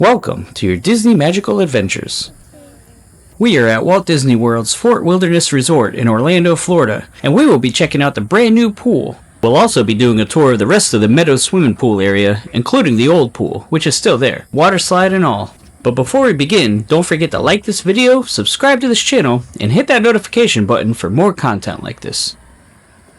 Welcome to your Disney Magical Adventures. We are at Walt Disney World's Fort Wilderness Resort in Orlando, Florida, and we will be checking out the brand new pool. We'll also be doing a tour of the rest of the Meadow Swimming Pool area, including the old pool, which is still there, water slide and all. But before we begin, don't forget to like this video, subscribe to this channel, and hit that notification button for more content like this.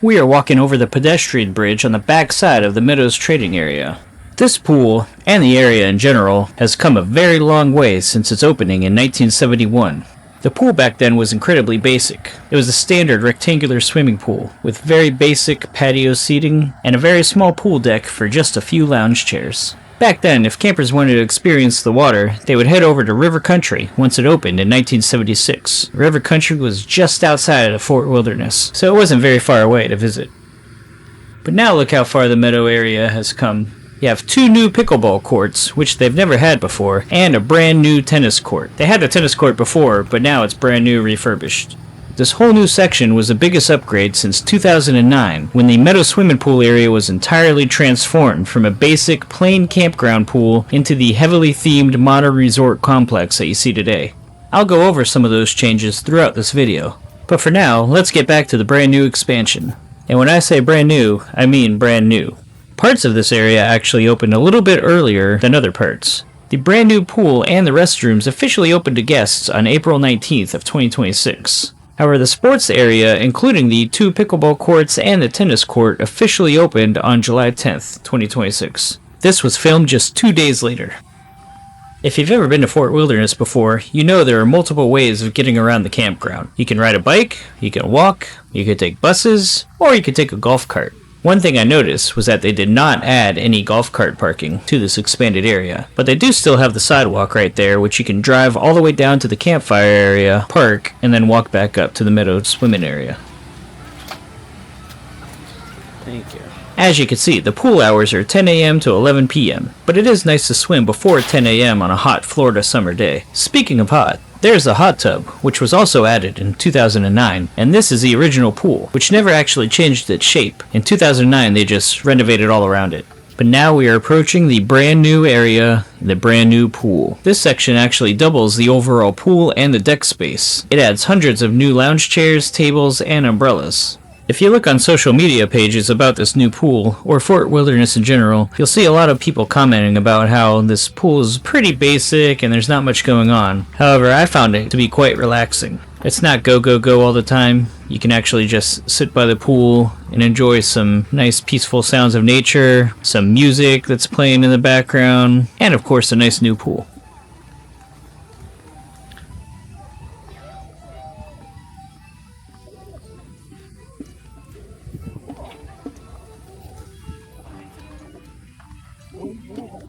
We are walking over the pedestrian bridge on the back side of the Meadows trading area. This pool, and the area in general, has come a very long way since its opening in 1971. The pool back then was incredibly basic. It was a standard rectangular swimming pool, with very basic patio seating, and a very small pool deck for just a few lounge chairs. Back then, if campers wanted to experience the water, they would head over to River Country once it opened in 1976. River Country was just outside of Fort Wilderness, so it wasn't very far away to visit. But now look how far the Meadow area has come. You have 2 new pickleball courts, which they've never had before, and a brand new tennis court. They had a tennis court before, but now it's brand new refurbished. This whole new section was the biggest upgrade since 2009, when the Meadow Swimming Pool area was entirely transformed from a basic, plain campground pool into the heavily themed modern resort complex that you see today. I'll go over some of those changes throughout this video. But for now, let's get back to the brand new expansion. And when I say brand new, I mean brand new. Parts of this area actually opened a little bit earlier than other parts. The brand new pool and the restrooms officially opened to guests on April 19th of 2026. However, the sports area, including the 2 pickleball courts and the tennis court, officially opened on July 10th, 2026. This was filmed just 2 days later. If you've ever been to Fort Wilderness before, you know there are multiple ways of getting around the campground. You can ride a bike, you can walk, you can take buses, or you can take a golf cart. One thing I noticed was that they did not add any golf cart parking to this expanded area, but they do still have the sidewalk right there, which you can drive all the way down to the campfire area, park, and then walk back up to the Meadow Swimming Area. Thank you. As you can see, the pool hours are 10 a.m. to 11 p.m., but it is nice to swim before 10 a.m. on a hot Florida summer day. Speaking of hot, there's the hot tub, which was also added in 2009, and this is the original pool, which never actually changed its shape. In 2009, they just renovated all around it. But now we are approaching the brand new area, the brand new pool. This section actually doubles the overall pool and the deck space. It adds hundreds of new lounge chairs, tables, and umbrellas. If you look on social media pages about this new pool, or Fort Wilderness in general, you'll see a lot of people commenting about how this pool is pretty basic and there's not much going on. However, I found it to be quite relaxing. It's not go go go all the time. You can actually just sit by the pool and enjoy some nice peaceful sounds of nature, some music that's playing in the background, and of course a nice new pool.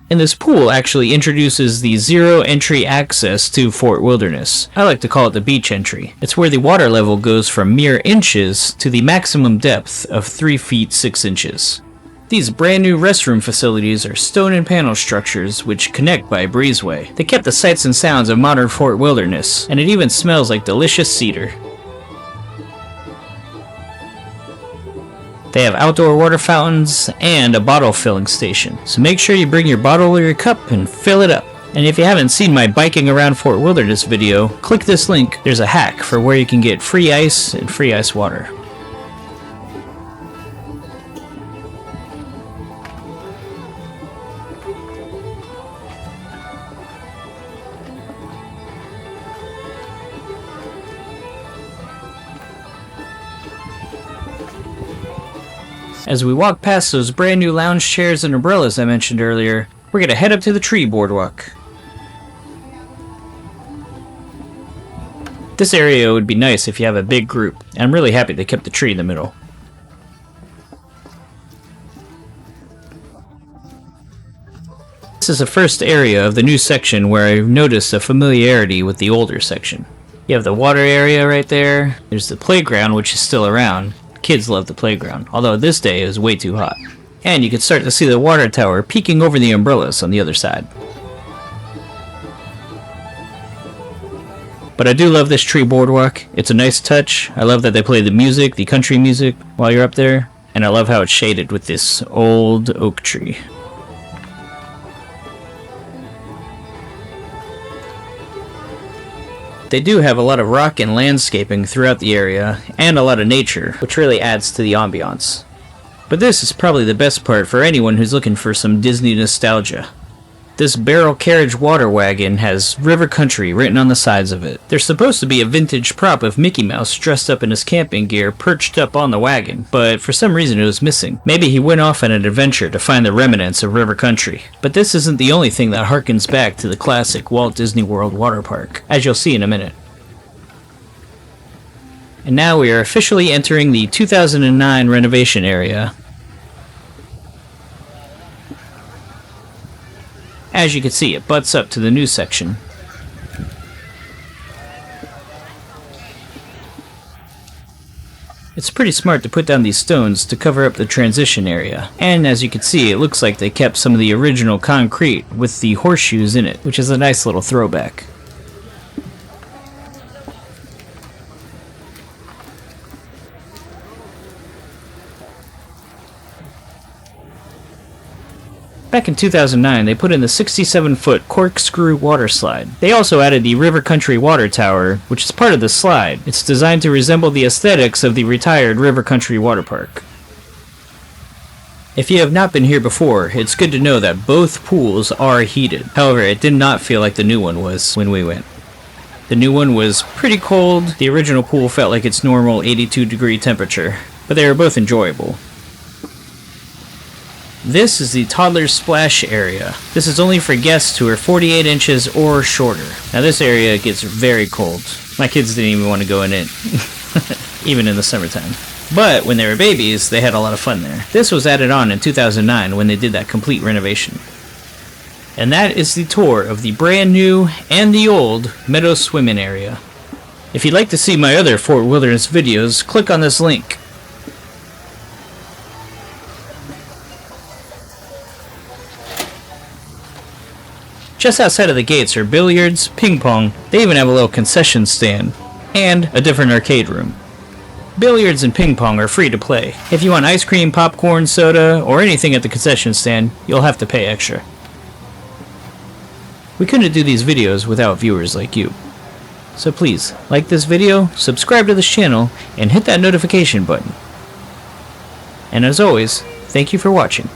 And this pool actually introduces the zero entry access to Fort Wilderness. I like to call it the beach entry. It's where the water level goes from mere inches to the maximum depth of 3 feet 6 inches. These brand new restroom facilities are stone and panel structures which connect by a breezeway. They kept the sights and sounds of modern Fort Wilderness, and it even smells like delicious cedar. They have outdoor water fountains and a bottle filling station, so make sure you bring your bottle or your cup and fill it up. And if you haven't seen my biking around Fort Wilderness video, click this link. There's a hack for where you can get free ice and free ice water. As we walk past those brand new lounge chairs and umbrellas I mentioned earlier, we're going to head up to the tree boardwalk. This area would be nice if you have a big group, and I'm really happy they kept the tree in the middle. This is the first area of the new section where I've noticed a familiarity with the older section. You have the water area right there, there's the playground which is still around. Kids love the playground, although this day it was way too hot. And you can start to see the water tower peeking over the umbrellas on the other side. But I do love this tree boardwalk. It's a nice touch. I love that they play the music, the country music, while you're up there. And I love how it's shaded with this old oak tree. they do have a lot of rock and landscaping throughout the area, and a lot of nature, which really adds to the ambiance. But this is probably the best part for anyone who's looking for some Disney nostalgia. This barrel carriage water wagon has River Country written on the sides of it. There's supposed to be a vintage prop of Mickey Mouse dressed up in his camping gear perched up on the wagon, but for some reason it was missing. Maybe he went off on an adventure to find the remnants of River Country. But this isn't the only thing that harkens back to the classic Walt Disney World water park, as you'll see in a minute. And now we are officially entering the 2009 renovation area. As you can see, it butts up to the new section. It's pretty smart to put down these stones to cover up the transition area. And as you can see, it looks like they kept some of the original concrete with the horseshoes in it, which is a nice little throwback. Back in 2009, they put in the 67-foot corkscrew water slide. They also added the River Country water tower, which is part of the slide. It's designed to resemble the aesthetics of the retired River Country water park. If you have not been here before, it's good to know that both pools are heated. However, it did not feel like the new one was when we went. The new one was pretty cold. The original pool felt like its normal 82-degree temperature, but they were both enjoyable. This is the toddler splash area. This is only for guests who are 48 inches or shorter. Now this area gets very cold. My kids didn't even want to go in it, even in the summertime. But when they were babies, they had a lot of fun there. This was added on in 2009 when they did that complete renovation. And that is the tour of the brand new and the old Meadow Swimming Area. If you'd like to see my other Fort Wilderness videos, click on this link. Just outside of the gates are billiards, ping pong, they even have a little concession stand, and a different arcade room. Billiards and ping pong are free to play. If you want ice cream, popcorn, soda, or anything at the concession stand, you'll have to pay extra. We couldn't do these videos without viewers like you. So please, like this video, subscribe to this channel, and hit that notification button. And as always, thank you for watching.